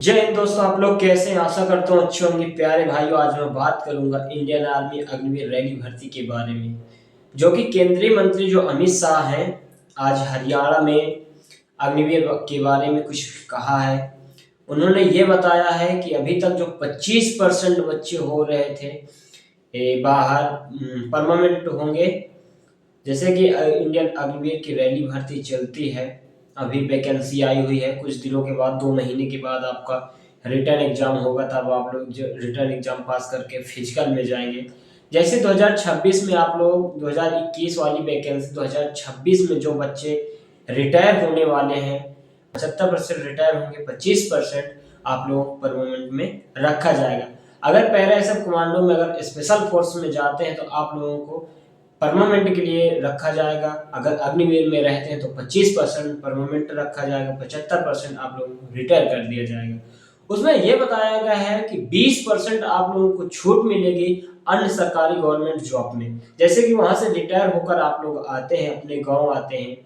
जय हिंद दोस्तों, आप लोग कैसे हैं? आशा करता हूँ अच्छे होंगे। प्यारे भाइयों, आज मैं बात करूंगा इंडियन आर्मी अग्निवीर रैली भर्ती के बारे में, जो कि केंद्रीय मंत्री जो अमित शाह हैं, आज हरियाणा में अग्निवीर के बारे में कुछ कहा है। उन्होंने ये बताया है कि अभी तक जो 25% बच्चे हो रहे थे बाहर परमानेंट होंगे। जैसे कि इंडियन अग्निवीर की रैली भर्ती चलती है, अभी वैकेंसी आई हुई है। कुछ दिनों के बाद, 2 महीने के बाद आपका रिटर्न एग्जाम होगा, तब आप लोग जो रिटर्न एग्जाम पास करके फिजिकल में जाएंगे। जैसे 2026 में आप लोग 2021 वाली वैकेंसी, 2026 में जो बच्चे रिटायर होने वाले हैं, 75% रिटायर होंगे, 25% आप लोग परमानेंट में रखा जाएगा। अगर पैरा एसएफ कमांडो में, अगर स्पेशल फोर्स में जाते हैं तो आप लोगों को परमानेंट के लिए रखा जाएगा। अगर अग्निवीर में रहते हैं तो 25% परमानेंट रखा जाएगा, 75% आप लोगों को रिटायर कर दिया जाएगा। उसमें यह बताया गया है कि 20% आप लोगों को छूट मिलेगी अन्य सरकारी गवर्नमेंट जॉब में। जैसे कि वहां से रिटायर होकर आप लोग आते हैं, अपने गांव आते हैं,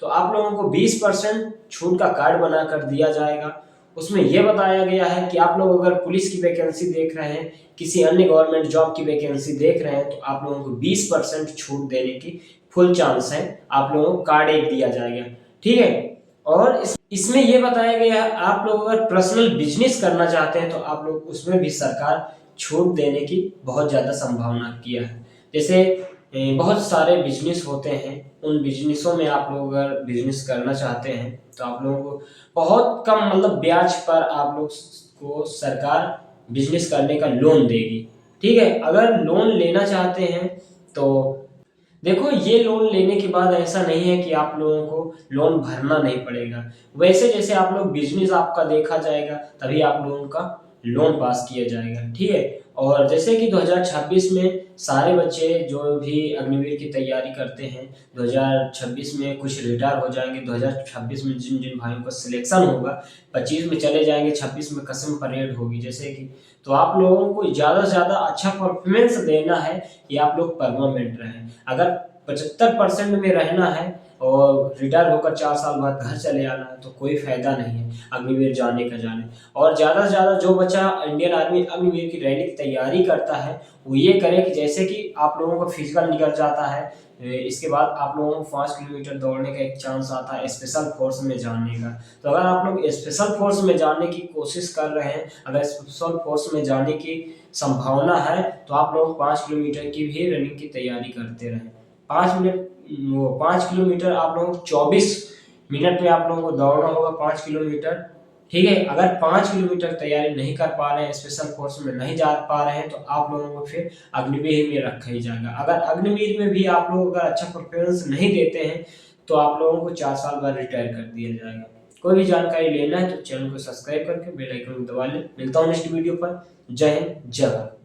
तो आप लोगों को 20% छूट का कार्ड बनाकर दिया जाएगा। उसमें यह बताया गया है कि आप लोग अगर पुलिस की वैकेंसी देख रहे हैं, किसी अन्य गवर्नमेंट जॉब की वैकेंसी देख रहे हैं, तो आप लोगों को 20% छूट देने की फुल चांस है। आप लोगों को कार्ड एक दिया जाएगा, ठीक है। और इसमें यह बताया गया है, आप लोग अगर पर्सनल बिजनेस करना चाहते हैं तो आप लोग उसमें भी सरकार छूट देने की बहुत ज्यादा संभावना किया है। जैसे बहुत सारे बिजनेस होते हैं, उन बिजनेसों में आप लोग अगर बिजनेस करना चाहते हैं तो आप लोगों को बहुत कम, मतलब ब्याज पर आप लोग को सरकार बिजनेस करने का लोन देगी, ठीक है। अगर लोन लेना चाहते हैं तो देखो, ये लोन लेने के बाद ऐसा नहीं है कि आप लोगों को लोन भरना नहीं पड़ेगा। वैसे जैसे आप लोग बिजनेस आपका देखा जाएगा, तभी आप लोगों का लोन पास किया जाएगा, ठीक है। और जैसे कि 2026 में सारे बच्चे जो भी अग्निवीर की तैयारी करते हैं, 2026 में कुछ रिटायर हो जाएंगे। 2026 में जिन जिन भाइयों का सिलेक्शन होगा, 25 में चले जाएंगे, 26 में कसम परेड होगी जैसे कि। तो आप लोगों को ज़्यादा से ज़्यादा अच्छा परफॉर्मेंस देना है कि आप लोग परमानेंट रहें। अगर 75% में रहना है और रिटायर होकर 4 साल बाद घर चले आना है तो कोई फायदा नहीं है अग्निवीर जाने का जाने। और ज़्यादा से ज़्यादा जो बच्चा इंडियन आर्मी अग्निवीर की रैली की तैयारी करता है, वो ये करे कि जैसे कि आप लोगों का फिजिकल निकल जाता है, इसके बाद आप लोगों को 5 किलोमीटर दौड़ने का एक चांस आता है स्पेशल फोर्स में जाने का। तो अगर आप लोग स्पेशल फोर्स में जाने की कोशिश कर रहे हैं, अगर स्पेशल फोर्स में जाने की संभावना है, तो आप लोग 5 किलोमीटर की भी रनिंग की तैयारी करते रहें। 5 किलोमीटर आप लोगों को 24 मिनट में आप लोगों को दौड़ना होगा, 5 किलोमीटर, ठीक है। अगर 5 किलोमीटर तैयारी नहीं कर पा रहे हैं, स्पेशल फोर्स में नहीं जा पा रहे हैं, तो आप लोगों को फिर अग्निवीर में रखा ही जाएगा। अगर अग्निवीर में भी आप लोग अगर अच्छा परफॉर्मेंस नहीं देते हैं, तो आप लोगों को 4 साल बाद रिटायर कर दिया जाएगा। कोई भी जानकारी लेना है तो चैनल को सब्सक्राइब करके बेल आइकन दबा लें। मिलता हूँ नेक्स्ट वीडियो पर। जय हिंद, जय भारत।